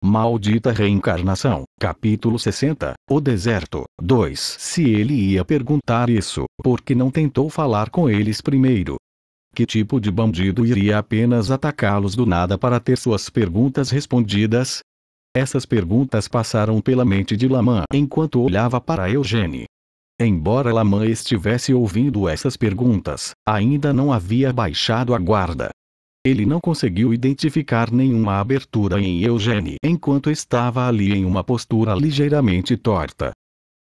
Maldita reencarnação. Capítulo 60. O deserto. 2. Se ele ia perguntar isso, por que não tentou falar com eles primeiro? Que tipo de bandido iria apenas atacá-los do nada para ter suas perguntas respondidas? Essas perguntas passaram pela mente de Laman enquanto olhava para Eugênie. Embora Laman estivesse ouvindo essas perguntas, ainda não havia baixado a guarda. Ele não conseguiu identificar nenhuma abertura em Eugênie enquanto estava ali em uma postura ligeiramente torta.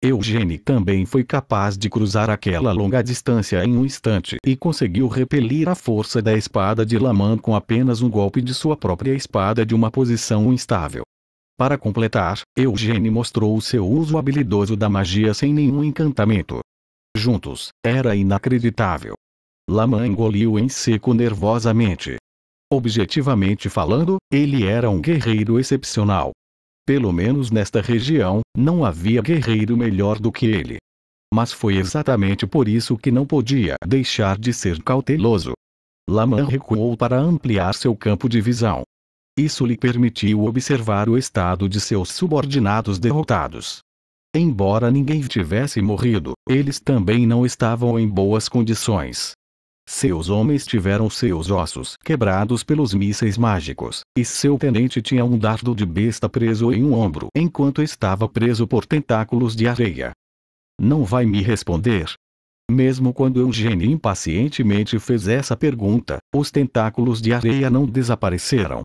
Eugênie também foi capaz de cruzar aquela longa distância em um instante e conseguiu repelir a força da espada de Laman com apenas um golpe de sua própria espada de uma posição instável. Para completar, Eugênie mostrou o seu uso habilidoso da magia sem nenhum encantamento. Juntos, era inacreditável. Laman engoliu em seco nervosamente. Objetivamente falando, ele era um guerreiro excepcional. Pelo menos nesta região, não havia guerreiro melhor do que ele. Mas foi exatamente por isso que não podia deixar de ser cauteloso. Laman recuou para ampliar seu campo de visão. Isso lhe permitiu observar o estado de seus subordinados derrotados. Embora ninguém tivesse morrido, eles também não estavam em boas condições. Seus homens tiveram seus ossos quebrados pelos mísseis mágicos, e seu tenente tinha um dardo de besta preso em um ombro enquanto estava preso por tentáculos de areia. Não vai me responder? Mesmo quando Eugênie impacientemente fez essa pergunta, os tentáculos de areia não desapareceram.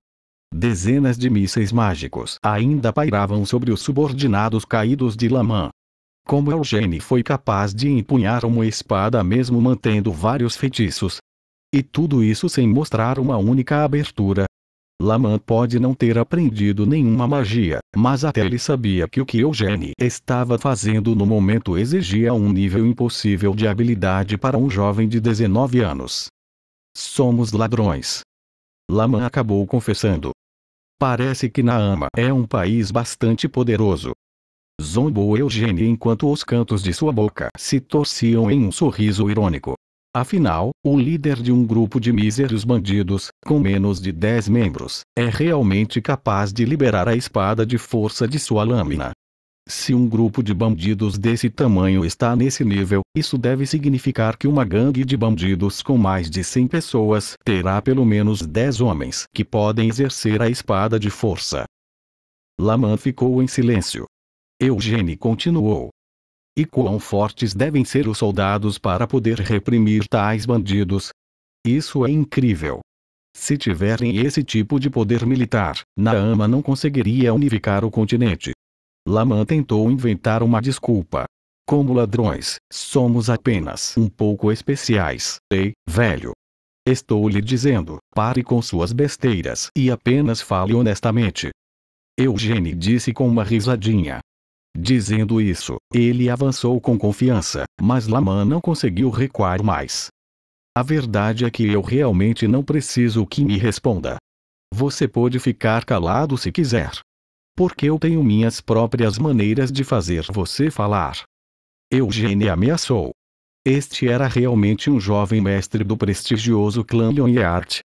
Dezenas de mísseis mágicos ainda pairavam sobre os subordinados caídos de Laman. Como Eugênie foi capaz de empunhar uma espada mesmo mantendo vários feitiços? E tudo isso sem mostrar uma única abertura? Laman pode não ter aprendido nenhuma magia, mas até ele sabia que o que Eugênie estava fazendo no momento exigia um nível impossível de habilidade para um jovem de 19 anos. Somos ladrões. Laman acabou confessando. Parece que Naama é um país bastante poderoso. Zombou Eugênie enquanto os cantos de sua boca se torciam em um sorriso irônico. Afinal, o líder de um grupo de míseros bandidos, com menos de 10 membros, é realmente capaz de liberar a espada de força de sua lâmina. Se um grupo de bandidos desse tamanho está nesse nível, isso deve significar que uma gangue de bandidos com mais de 100 pessoas terá pelo menos 10 homens que podem exercer a espada de força. Laman ficou em silêncio. Eugênie continuou. E quão fortes devem ser os soldados para poder reprimir tais bandidos? Isso é incrível. Se tiverem esse tipo de poder militar, Naama não conseguiria unificar o continente. Laman tentou inventar uma desculpa. Como ladrões, somos apenas um pouco especiais. Ei, velho. Estou lhe dizendo, pare com suas besteiras e apenas fale honestamente. Eugênie disse com uma risadinha. Dizendo isso, ele avançou com confiança, mas Laman não conseguiu recuar mais. A verdade é que eu realmente não preciso que me responda. Você pode ficar calado se quiser. Porque eu tenho minhas próprias maneiras de fazer você falar. Eugênie ameaçou. Este era realmente um jovem mestre do prestigioso clã Lyonheart.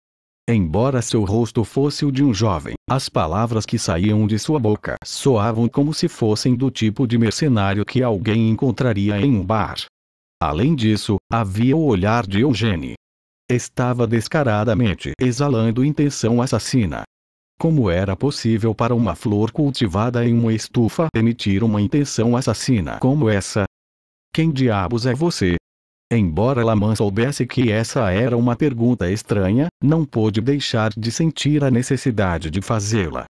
Embora seu rosto fosse o de um jovem, as palavras que saíam de sua boca soavam como se fossem do tipo de mercenário que alguém encontraria em um bar. Além disso, havia o olhar de Eugênie. Estava descaradamente exalando intenção assassina. Como era possível para uma flor cultivada em uma estufa emitir uma intenção assassina como essa? Quem diabos é você? Embora Laman soubesse que essa era uma pergunta estranha, não pôde deixar de sentir a necessidade de fazê-la.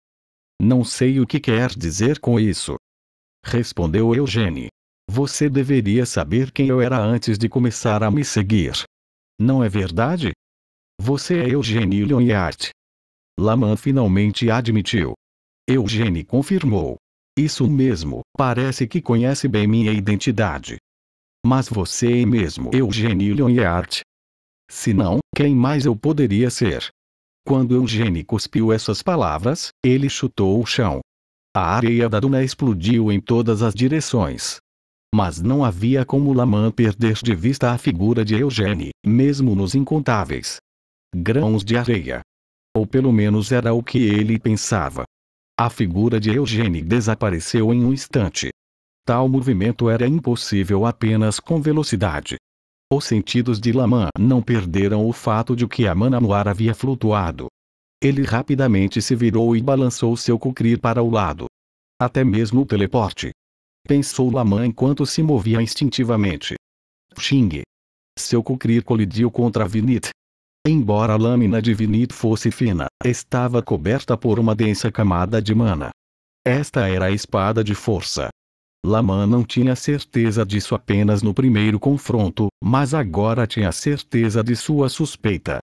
Não sei o que quer dizer com isso. Respondeu Eugênie. Você deveria saber quem eu era antes de começar a me seguir. Não é verdade? Você é Eugênie Lyonheart. Laman finalmente admitiu. Eugênie confirmou. Isso mesmo, parece que conhece bem minha identidade. Mas você é mesmo Eugênie Lyonheart? Se não, quem mais eu poderia ser? Quando Eugênie cuspiu essas palavras, ele chutou o chão. A areia da duna explodiu em todas as direções. Mas não havia como Laman perder de vista a figura de Eugênie, mesmo nos incontáveis grãos de areia. Ou pelo menos era o que ele pensava. A figura de Eugênie desapareceu em um instante. Tal movimento era impossível apenas com velocidade. Os sentidos de Laman não perderam o fato de que a mana no ar havia flutuado. Ele rapidamente se virou e balançou seu cukri para o lado. Até mesmo o teleporte. Pensou Laman enquanto se movia instintivamente. Xing. Seu cukri colidiu contra a Vinit. Embora a lâmina de Vinit fosse fina, estava coberta por uma densa camada de mana. Esta era a espada de força. Laman não tinha certeza disso apenas no primeiro confronto, mas agora tinha certeza de sua suspeita.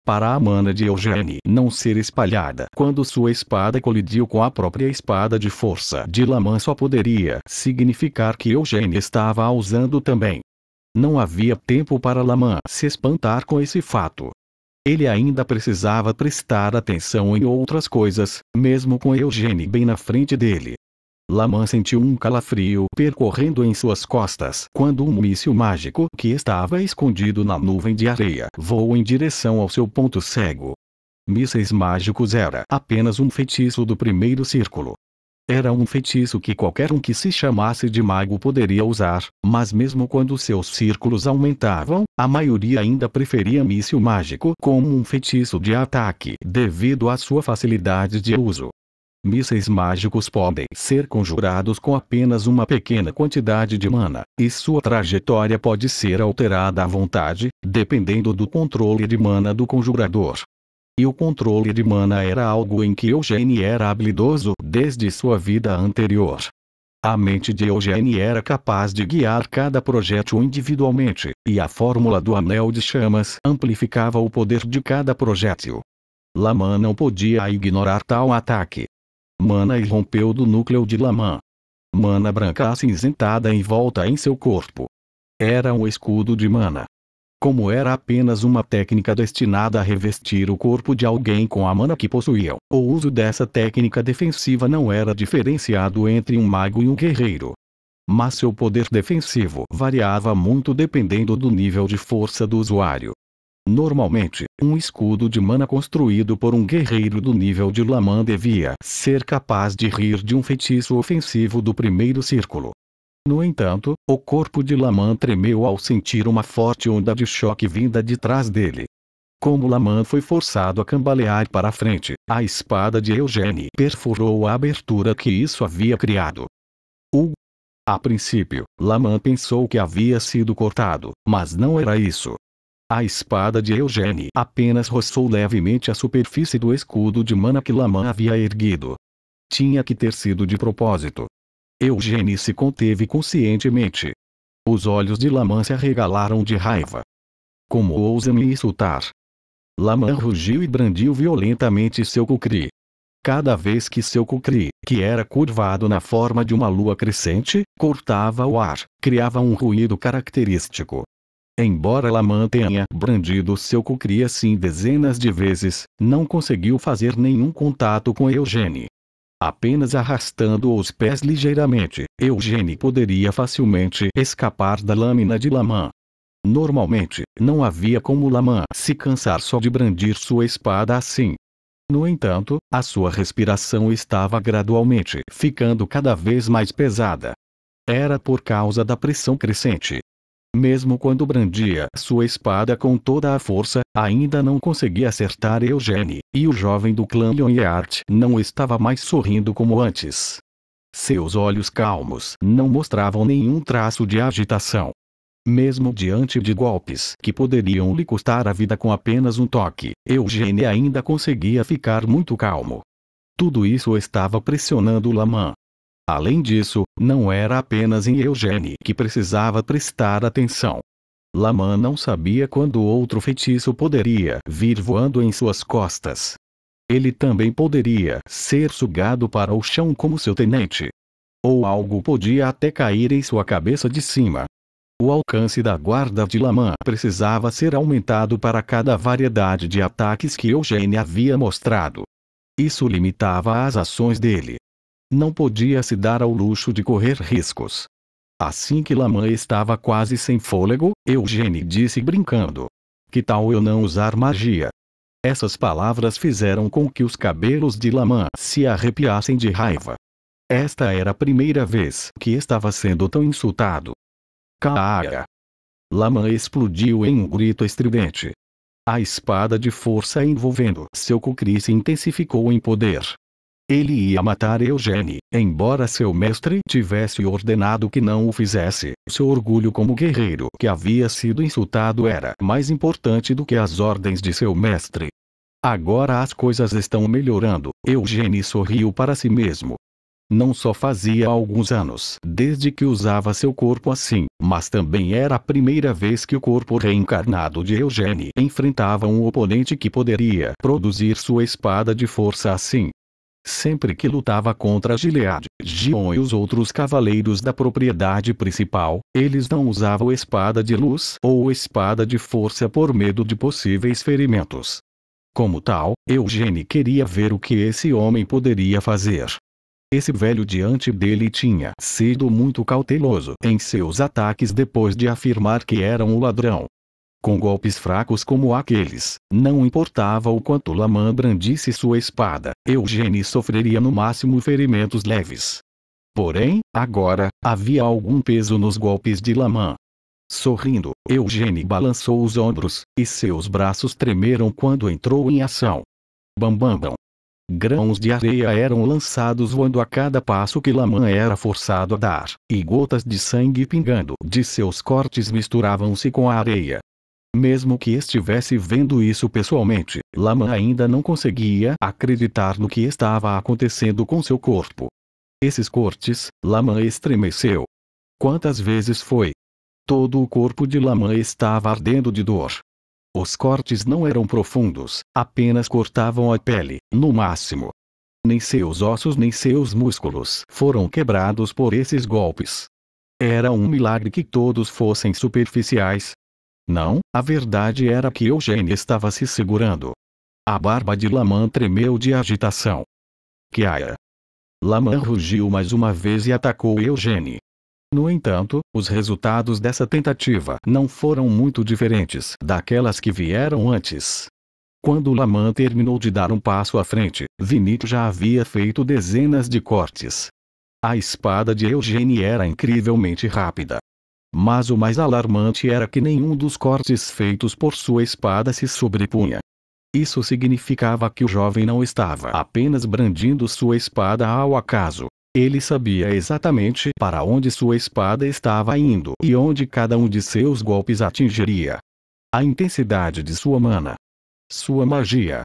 Para a mana de Eugênie não ser espalhada quando sua espada colidiu com a própria espada de força de Laman só poderia significar que Eugênie estava a usando também. Não havia tempo para Laman se espantar com esse fato. Ele ainda precisava prestar atenção em outras coisas, mesmo com Eugênie bem na frente dele. Laman sentiu um calafrio percorrendo em suas costas quando um míssil mágico que estava escondido na nuvem de areia voou em direção ao seu ponto cego. Mísseis mágicos era apenas um feitiço do primeiro círculo. Era um feitiço que qualquer um que se chamasse de mago poderia usar, mas mesmo quando seus círculos aumentavam, a maioria ainda preferia míssil mágico como um feitiço de ataque devido à sua facilidade de uso. Mísseis mágicos podem ser conjurados com apenas uma pequena quantidade de mana, e sua trajetória pode ser alterada à vontade, dependendo do controle de mana do conjurador. E o controle de mana era algo em que Eugênie era habilidoso desde sua vida anterior. A mente de Eugênie era capaz de guiar cada projétil individualmente, e a fórmula do anel de chamas amplificava o poder de cada projétil. Laman não podia ignorar tal ataque. Mana irrompeu do núcleo de Laman. Mana branca acinzentada em volta em seu corpo. Era um escudo de mana. Como era apenas uma técnica destinada a revestir o corpo de alguém com a mana que possuíam, o uso dessa técnica defensiva não era diferenciado entre um mago e um guerreiro. Mas seu poder defensivo variava muito dependendo do nível de força do usuário. Normalmente, um escudo de mana construído por um guerreiro do nível de Laman devia ser capaz de rir de um feitiço ofensivo do primeiro círculo. No entanto, o corpo de Laman tremeu ao sentir uma forte onda de choque vinda de trás dele. Como Laman foi forçado a cambalear para a frente, a espada de Eugênie perfurou a abertura que isso havia criado. A princípio, Laman pensou que havia sido cortado, mas não era isso. A espada de Eugênie apenas roçou levemente a superfície do escudo de mana que Laman havia erguido. Tinha que ter sido de propósito. Eugênie se conteve conscientemente. Os olhos de Laman se arregalaram de raiva. Como ousa me insultar? Laman rugiu e brandiu violentamente seu cukri. Cada vez que seu cukri, que era curvado na forma de uma lua crescente, cortava o ar, criava um ruído característico. Embora Laman tenha brandido seu cukri assim dezenas de vezes, não conseguiu fazer nenhum contato com Eugênie. Apenas arrastando os pés ligeiramente, Eugênie poderia facilmente escapar da lâmina de Laman. Normalmente, não havia como Laman se cansar só de brandir sua espada assim. No entanto, a sua respiração estava gradualmente ficando cada vez mais pesada. Era por causa da pressão crescente. Mesmo quando brandia sua espada com toda a força, ainda não conseguia acertar Eugênie, e o jovem do clã Lyonheart não estava mais sorrindo como antes. Seus olhos calmos não mostravam nenhum traço de agitação. Mesmo diante de golpes que poderiam lhe custar a vida com apenas um toque, Eugênie ainda conseguia ficar muito calmo. Tudo isso estava pressionando Laman. Além disso, não era apenas em Eugênie que precisava prestar atenção. Laman não sabia quando outro feitiço poderia vir voando em suas costas. Ele também poderia ser sugado para o chão como seu tenente. Ou algo podia até cair em sua cabeça de cima. O alcance da guarda de Laman precisava ser aumentado para cada variedade de ataques que Eugênie havia mostrado. Isso limitava as ações dele. Não podia se dar ao luxo de correr riscos. Assim que Laman estava quase sem fôlego, Eugênie disse brincando: "Que tal eu não usar magia?" Essas palavras fizeram com que os cabelos de Lamã se arrepiassem de raiva. Esta era a primeira vez que estava sendo tão insultado. Caia! Lamã explodiu em um grito estridente. A espada de força envolvendo seu cocri se intensificou em poder. Ele ia matar Eugênie, embora seu mestre tivesse ordenado que não o fizesse. Seu orgulho como guerreiro que havia sido insultado era mais importante do que as ordens de seu mestre. Agora as coisas estão melhorando. Eugênie sorriu para si mesmo. Não só fazia alguns anos desde que usava seu corpo assim, mas também era a primeira vez que o corpo reencarnado de Eugênie enfrentava um oponente que poderia produzir sua espada de força assim. Sempre que lutava contra Gilead, Gion e os outros cavaleiros da propriedade principal, eles não usavam espada de luz ou espada de força por medo de possíveis ferimentos. Como tal, Eugênie queria ver o que esse homem poderia fazer. Esse velho diante dele tinha sido muito cauteloso em seus ataques depois de afirmar que era um ladrão. Com golpes fracos como aqueles, não importava o quanto Lamã brandisse sua espada, Eugênie sofreria no máximo ferimentos leves. Porém, agora, havia algum peso nos golpes de Lamã. Sorrindo, Eugênie balançou os ombros, e seus braços tremeram quando entrou em ação. Bam bam bam. Grãos de areia eram lançados voando a cada passo que Lamã era forçado a dar, e gotas de sangue pingando de seus cortes misturavam-se com a areia. Mesmo que estivesse vendo isso pessoalmente, Lamã ainda não conseguia acreditar no que estava acontecendo com seu corpo. Esses cortes, Lamã estremeceu. Quantas vezes foi? Todo o corpo de Lamã estava ardendo de dor. Os cortes não eram profundos, apenas cortavam a pele, no máximo. Nem seus ossos nem seus músculos foram quebrados por esses golpes. Era um milagre que todos fossem superficiais. Não, a verdade era que Eugênie estava se segurando. A barba de Lamã tremeu de agitação. Caia! Lamã rugiu mais uma vez e atacou Eugênie. No entanto, os resultados dessa tentativa não foram muito diferentes daquelas que vieram antes. Quando Lamã terminou de dar um passo à frente, Vinit já havia feito dezenas de cortes. A espada de Eugênie era incrivelmente rápida. Mas o mais alarmante era que nenhum dos cortes feitos por sua espada se sobrepunha. Isso significava que o jovem não estava apenas brandindo sua espada ao acaso. Ele sabia exatamente para onde sua espada estava indo e onde cada um de seus golpes atingiria. A intensidade de sua mana, sua magia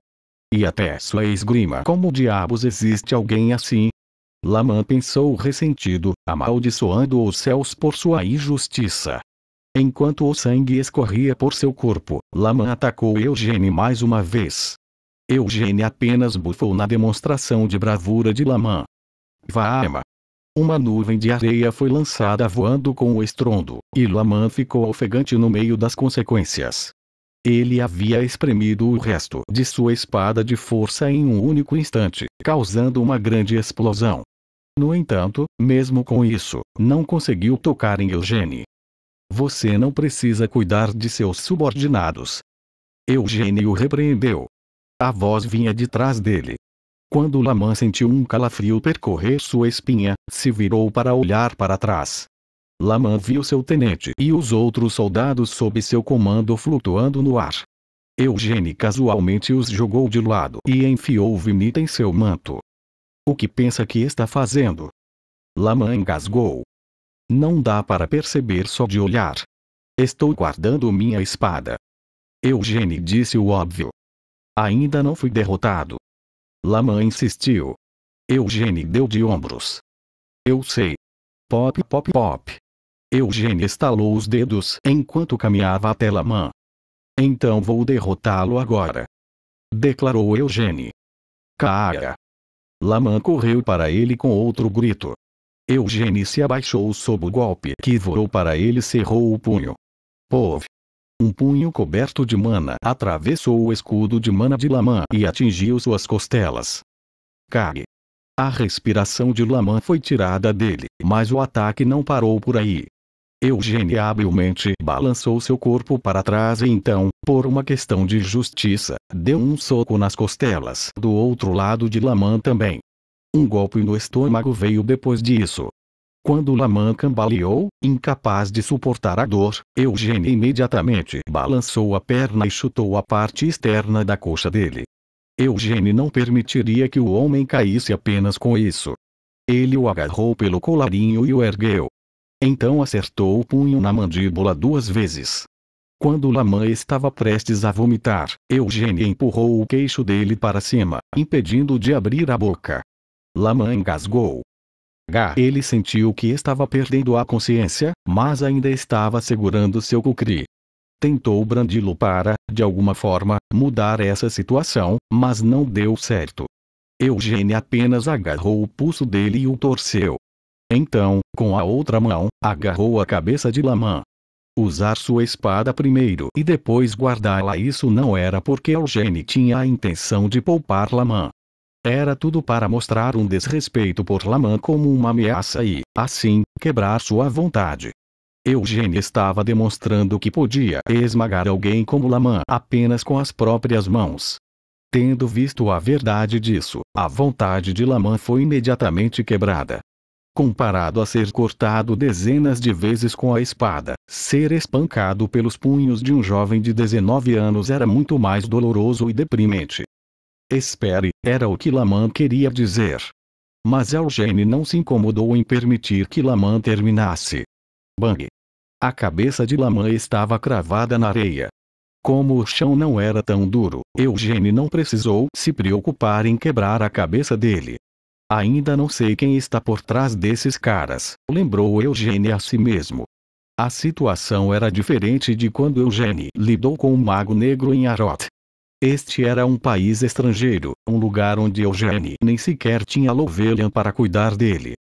e até sua esgrima. Como diabos existe alguém assim? Lamã pensou ressentido, amaldiçoando os céus por sua injustiça. Enquanto o sangue escorria por seu corpo, Lamã atacou Eugênie mais uma vez. Eugênie apenas bufou na demonstração de bravura de Lamã. Vaema! Uma nuvem de areia foi lançada voando com o estrondo, e Lamã ficou ofegante no meio das consequências. Ele havia espremido o resto de sua espada de força em um único instante, causando uma grande explosão. No entanto, mesmo com isso, não conseguiu tocar em Eugênie. Você não precisa cuidar de seus subordinados. Eugênie o repreendeu. A voz vinha de trás dele. Quando Lamã sentiu um calafrio percorrer sua espinha, se virou para olhar para trás. Lamã viu seu tenente e os outros soldados sob seu comando flutuando no ar. Eugênie casualmente os jogou de lado e enfiou Vinit em seu manto. O que pensa que está fazendo? Lamã engasgou. Não dá para perceber só de olhar. Estou guardando minha espada. Eugênie disse o óbvio. Ainda não fui derrotado. Lamã insistiu. Eugênie deu de ombros. Eu sei. Pop pop pop. Eugênie estalou os dedos enquanto caminhava até Lamã. Então vou derrotá-lo agora. Declarou Eugênie. Caia! Lamã correu para ele com outro grito. Eugênie se abaixou sob o golpe que voou para ele e cerrou o punho. Pov! Um punho coberto de mana atravessou o escudo de mana de Lamã e atingiu suas costelas. Cague! A respiração de Lamã foi tirada dele, mas o ataque não parou por aí. Eugênie habilmente balançou seu corpo para trás e então, por uma questão de justiça, deu um soco nas costelas do outro lado de Laman também. Um golpe no estômago veio depois disso. Quando Laman cambaleou, incapaz de suportar a dor, Eugênie imediatamente balançou a perna e chutou a parte externa da coxa dele. Eugênie não permitiria que o homem caísse apenas com isso. Ele o agarrou pelo colarinho e o ergueu. Então acertou o punho na mandíbula 2 vezes. Quando Laman estava prestes a vomitar, Eugênie empurrou o queixo dele para cima, impedindo-o de abrir a boca. Laman engasgou. Ele sentiu que estava perdendo a consciência, mas ainda estava segurando seu cukri. Tentou brandi-lo para, de alguma forma, mudar essa situação, mas não deu certo. Eugênie apenas agarrou o pulso dele e o torceu. Então, com a outra mão, agarrou a cabeça de Laman. Usar sua espada primeiro e depois guardá-la, isso não era porque Eugênie tinha a intenção de poupar Laman. Era tudo para mostrar um desrespeito por Laman como uma ameaça e, assim, quebrar sua vontade. Eugênie estava demonstrando que podia esmagar alguém como Laman apenas com as próprias mãos. Tendo visto a verdade disso, a vontade de Laman foi imediatamente quebrada. Comparado a ser cortado dezenas de vezes com a espada, ser espancado pelos punhos de um jovem de 19 anos era muito mais doloroso e deprimente. Espere, era o que Laman queria dizer. Mas Eugênie não se incomodou em permitir que Laman terminasse. Bang! A cabeça de Laman estava cravada na areia. Como o chão não era tão duro, Eugênie não precisou se preocupar em quebrar a cabeça dele. Ainda não sei quem está por trás desses caras, lembrou Eugênie a si mesmo. A situação era diferente de quando Eugênie lidou com o Mago Negro em Arot. Este era um país estrangeiro, um lugar onde Eugênie nem sequer tinha Louvelhan para cuidar dele.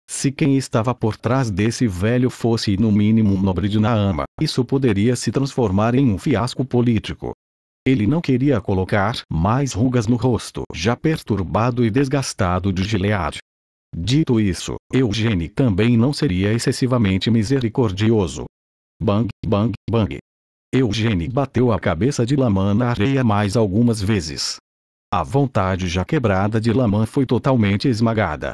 Se quem estava por trás desse velho fosse no mínimo um nobre de Naama, isso poderia se transformar em um fiasco político. Ele não queria colocar mais rugas no rosto já perturbado e desgastado de Gilead. Dito isso, Eugênie também não seria excessivamente misericordioso. Bang, bang, bang. Eugênie bateu a cabeça de Laman na areia mais algumas vezes. A vontade já quebrada de Laman foi totalmente esmagada.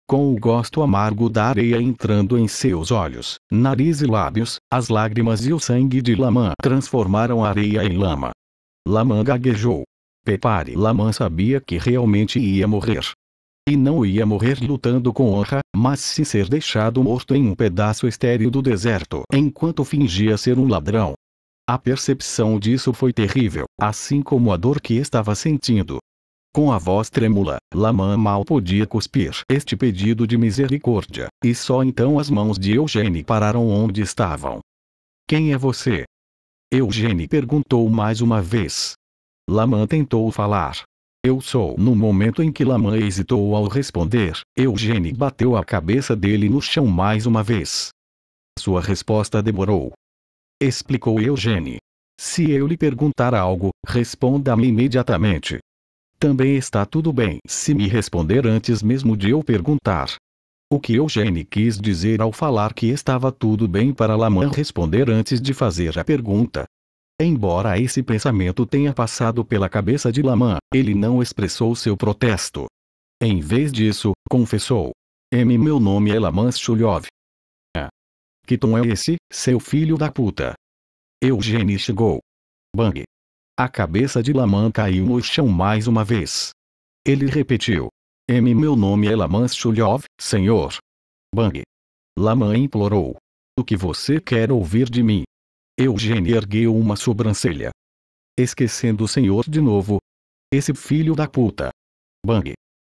Com o gosto amargo da areia entrando em seus olhos, nariz e lábios, as lágrimas e o sangue de Laman transformaram a areia em lama. Laman gaguejou. Prepare. Laman sabia que realmente ia morrer. E não ia morrer lutando com honra, mas sim ser deixado morto em um pedaço estéril do deserto enquanto fingia ser um ladrão. A percepção disso foi terrível, assim como a dor que estava sentindo. Com a voz trêmula, Laman mal podia cuspir este pedido de misericórdia, e só então as mãos de Eugênie pararam onde estavam. Quem é você? Eugênie perguntou mais uma vez. Laman tentou falar. Eu sou. No momento em que Laman hesitou ao responder, Eugênie bateu a cabeça dele no chão mais uma vez. Sua resposta demorou. Explicou Eugênie. Se eu lhe perguntar algo, responda-me imediatamente. Também está tudo bem se me responder antes mesmo de eu perguntar. O que Eugênie quis dizer ao falar que estava tudo bem para Laman responder antes de fazer a pergunta. Embora esse pensamento tenha passado pela cabeça de Laman, ele não expressou seu protesto. Em vez disso, confessou. Meu nome é Laman Shulyov. Que tom é esse, seu filho da puta? Eugênie chegou. Bang! A cabeça de Laman caiu no chão mais uma vez. Ele repetiu. Meu nome é Laman Shulyov, senhor. Bang! Laman implorou. O que você quer ouvir de mim? Eugênie ergueu uma sobrancelha. Esquecendo o senhor de novo. Esse filho da puta. Bang!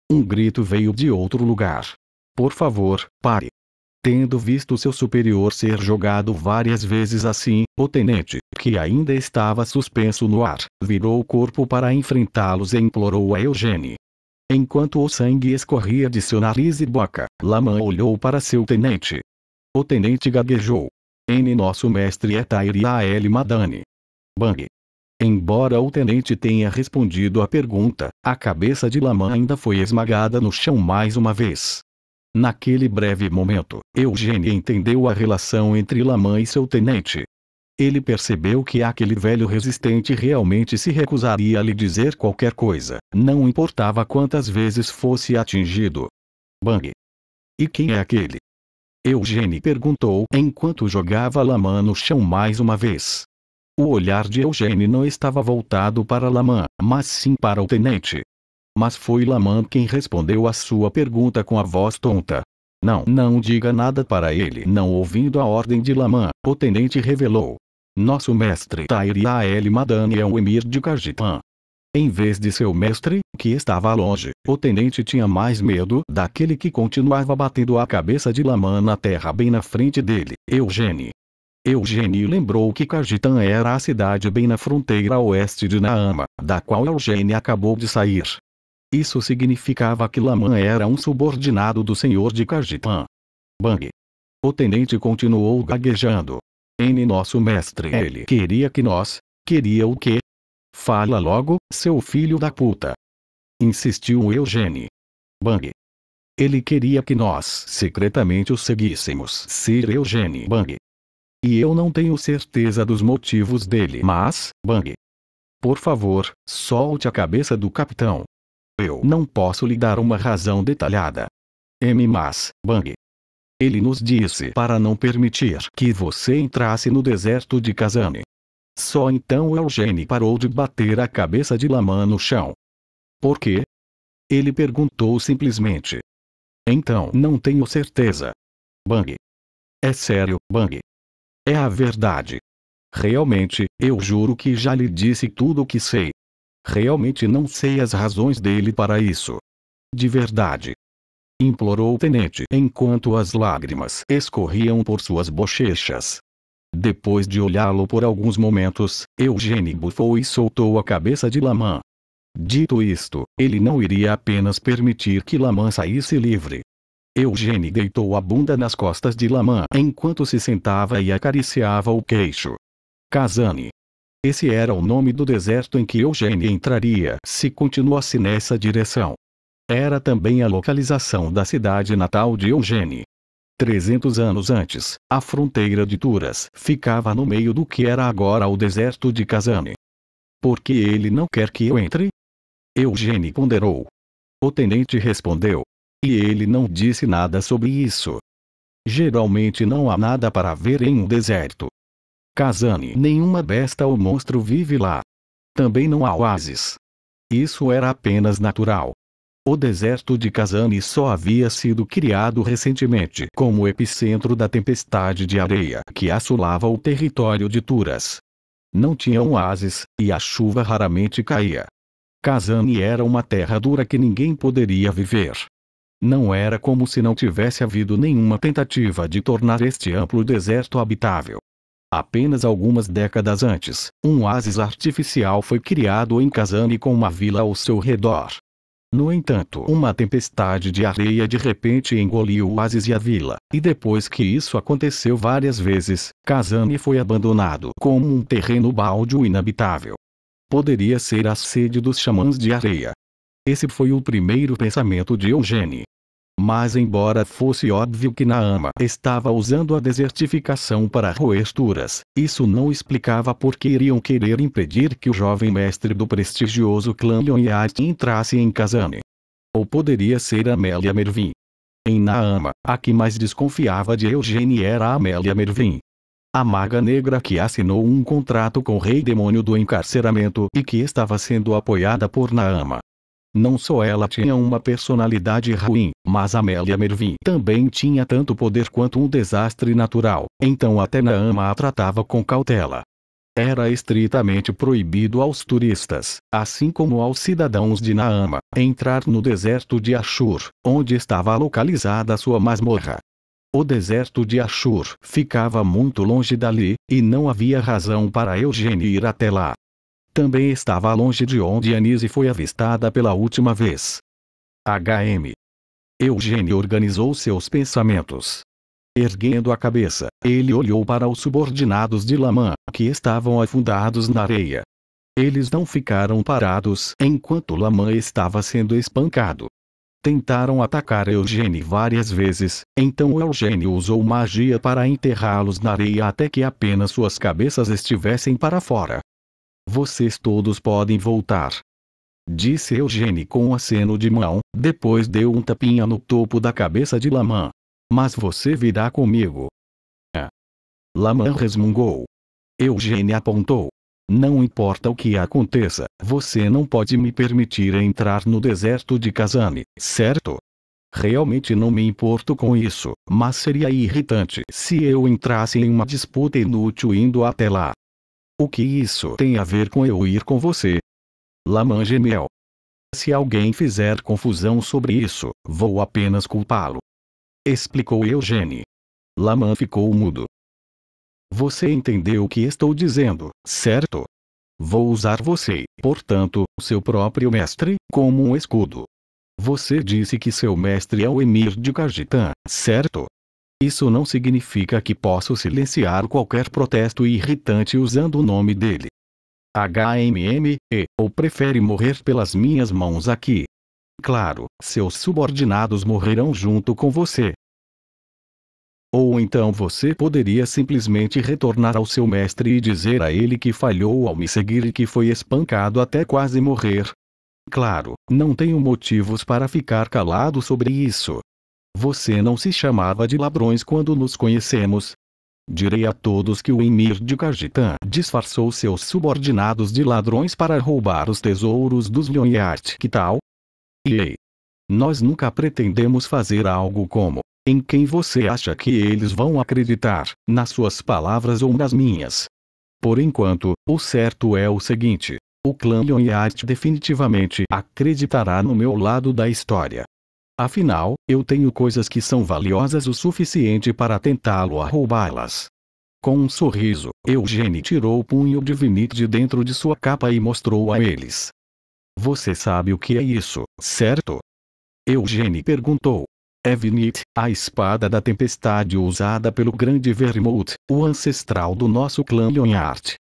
Um grito veio de outro lugar. Por favor, pare. Tendo visto seu superior ser jogado várias vezes assim, o tenente, que ainda estava suspenso no ar, virou o corpo para enfrentá-los e implorou a Eugênie. Enquanto o sangue escorria de seu nariz e boca, Laman olhou para seu tenente. O tenente gaguejou. Nosso mestre é Tairi Ael Madani. Bang! Embora o tenente tenha respondido à pergunta, a cabeça de Laman ainda foi esmagada no chão mais uma vez. Naquele breve momento, Eugênie entendeu a relação entre Lamã e seu tenente. Ele percebeu que aquele velho resistente realmente se recusaria a lhe dizer qualquer coisa, não importava quantas vezes fosse atingido. Bang! E quem é aquele? Eugênie perguntou enquanto jogava Lamã no chão mais uma vez. O olhar de Eugênie não estava voltado para Lamã, mas sim para o tenente. Mas foi Lamã quem respondeu à sua pergunta com a voz tonta. Não diga nada para ele. Não ouvindo a ordem de Lamã, o tenente revelou. Nosso mestre Tahir el-Madani é o emir de Khajitan. Em vez de seu mestre, que estava longe, o tenente tinha mais medo daquele que continuava batendo a cabeça de Lamã na terra bem na frente dele, Eugênie. Eugênie lembrou que Khajitan era a cidade bem na fronteira oeste de Naama, da qual Eugênie acabou de sair. Isso significava que Lamã era um subordinado do senhor de Khajitan. Bang! O tenente continuou gaguejando. Nosso mestre, ele queria que nós... Queria o quê? Fala logo, seu filho da puta. Insistiu Eugênie. Bang! Ele queria que nós secretamente o seguíssemos. Sir Eugênie. Bang! E eu não tenho certeza dos motivos dele. Mas, Bang! Por favor, solte a cabeça do capitão. Eu não posso lhe dar uma razão detalhada. Mas, Bang! Ele nos disse para não permitir que você entrasse no deserto de Kazane. Só então Eugênie parou de bater a cabeça de Lamã no chão. Por quê? Ele perguntou simplesmente. Então não tenho certeza. Bang! É sério, Bang! É a verdade. Realmente, eu juro que já lhe disse tudo o que sei. Realmente não sei as razões dele para isso. De verdade. Implorou o tenente enquanto as lágrimas escorriam por suas bochechas. Depois de olhá-lo por alguns momentos, Eugênie bufou e soltou a cabeça de Lamã. Dito isto, ele não iria apenas permitir que Lamã saísse livre. Eugênie deitou a bunda nas costas de Lamã enquanto se sentava e acariciava o queixo. Kazane. Esse era o nome do deserto em que Eugênie entraria se continuasse nessa direção. Era também a localização da cidade natal de Eugênie. 300 anos antes, a fronteira de Turas ficava no meio do que era agora o deserto de Kazane. Por que ele não quer que eu entre? Eugênie ponderou. O tenente respondeu. E ele não disse nada sobre isso. Geralmente não há nada para ver em um deserto. Kazane, nenhuma besta ou monstro vive lá. Também não há oásis. Isso era apenas natural. O deserto de Kazane só havia sido criado recentemente como epicentro da tempestade de areia que assolava o território de Turas. Não tinha oásis, e a chuva raramente caía. Kazane era uma terra dura que ninguém poderia viver. Não era como se não tivesse havido nenhuma tentativa de tornar este amplo deserto habitável. Apenas algumas décadas antes, um oásis artificial foi criado em Kazane com uma vila ao seu redor. No entanto, uma tempestade de areia de repente engoliu o oásis e a vila, e depois que isso aconteceu várias vezes, Kazane foi abandonado como um terreno baldio inabitável. Poderia ser a sede dos xamãs de areia. Esse foi o primeiro pensamento de Eugênie. Mas embora fosse óbvio que Naama estava usando a desertificação para roer Turas, isso não explicava por que iriam querer impedir que o jovem mestre do prestigioso clã Yonhyatt entrasse em Kazane. Ou poderia ser Amélia Mervin. Em Naama, a que mais desconfiava de Eugênie era Amélia Mervin. A maga negra que assinou um contrato com o rei demônio do encarceramento e que estava sendo apoiada por Naama. Não só ela tinha uma personalidade ruim, mas Amélia Mervin também tinha tanto poder quanto um desastre natural, então até Naama a tratava com cautela. Era estritamente proibido aos turistas, assim como aos cidadãos de Naama, entrar no deserto de Ashur, onde estava localizada sua masmorra. O deserto de Ashur ficava muito longe dali, e não havia razão para Eugênie ir até lá. Também estava longe de onde Anise foi avistada pela última vez. HM. Eugênie organizou seus pensamentos. Erguendo a cabeça, ele olhou para os subordinados de Lamã, que estavam afundados na areia. Eles não ficaram parados enquanto Lamã estava sendo espancado. Tentaram atacar Eugênio várias vezes, então Eugênio usou magia para enterrá-los na areia até que apenas suas cabeças estivessem para fora. Vocês todos podem voltar, disse Eugênio com um aceno de mão, depois deu um tapinha no topo da cabeça de Lamã. Mas você virá comigo. Lamã resmungou. Eugênio apontou. Não importa o que aconteça, você não pode me permitir entrar no deserto de Kazane, certo? Realmente não me importo com isso, mas seria irritante se eu entrasse em uma disputa inútil indo até lá. O que isso tem a ver com eu ir com você? Lamã gemeu. Se alguém fizer confusão sobre isso, vou apenas culpá-lo, explicou Eugênio. Lamã ficou mudo. Você entendeu o que estou dizendo, certo? Vou usar você, portanto, seu próprio mestre, como um escudo. Você disse que seu mestre é o Emir de Khajitan, certo? Isso não significa que posso silenciar qualquer protesto irritante usando o nome dele. ou prefere morrer pelas minhas mãos aqui? Claro, seus subordinados morrerão junto com você. Ou então você poderia simplesmente retornar ao seu mestre e dizer a ele que falhou ao me seguir e que foi espancado até quase morrer. Claro, não tenho motivos para ficar calado sobre isso. Você não se chamava de ladrões quando nos conhecemos. Direi a todos que o Emir de Khajitan disfarçou seus subordinados de ladrões para roubar os tesouros dos Lhonyart. Que tal? E nós nunca pretendemos fazer algo como: em quem você acha que eles vão acreditar, nas suas palavras ou nas minhas? Por enquanto, o certo é o seguinte: o clã Lhonyart definitivamente acreditará no meu lado da história. Afinal, eu tenho coisas que são valiosas o suficiente para tentá-lo a roubá-las. Com um sorriso, Eugênio tirou o punho de Vinit de dentro de sua capa e mostrou a eles. Você sabe o que é isso, certo? Eugênio perguntou. É Vinit, a espada da tempestade usada pelo grande Vermouth, o ancestral do nosso clã Lhonyart.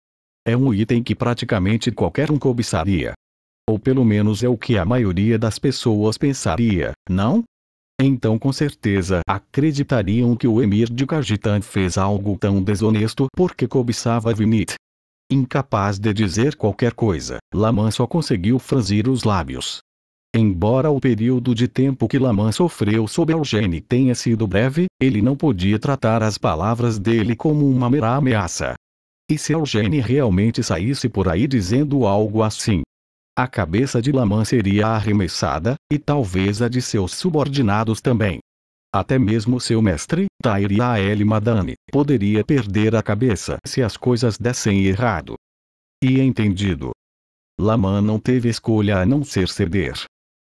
É um item que praticamente qualquer um cobiçaria. Ou pelo menos é o que a maioria das pessoas pensaria, não? Então com certeza acreditariam que o Emir de Khajitan fez algo tão desonesto porque cobiçava Vinit. Incapaz de dizer qualquer coisa, Lamã só conseguiu franzir os lábios. Embora o período de tempo que Lamã sofreu sob Eugênio tenha sido breve, ele não podia tratar as palavras dele como uma mera ameaça. E se Eugênio realmente saísse por aí dizendo algo assim, a cabeça de Lamã seria arremessada, e talvez a de seus subordinados também. Até mesmo seu mestre, Tahir Madani, poderia perder a cabeça se as coisas dessem errado. E entendido. Lamã não teve escolha a não ser ceder.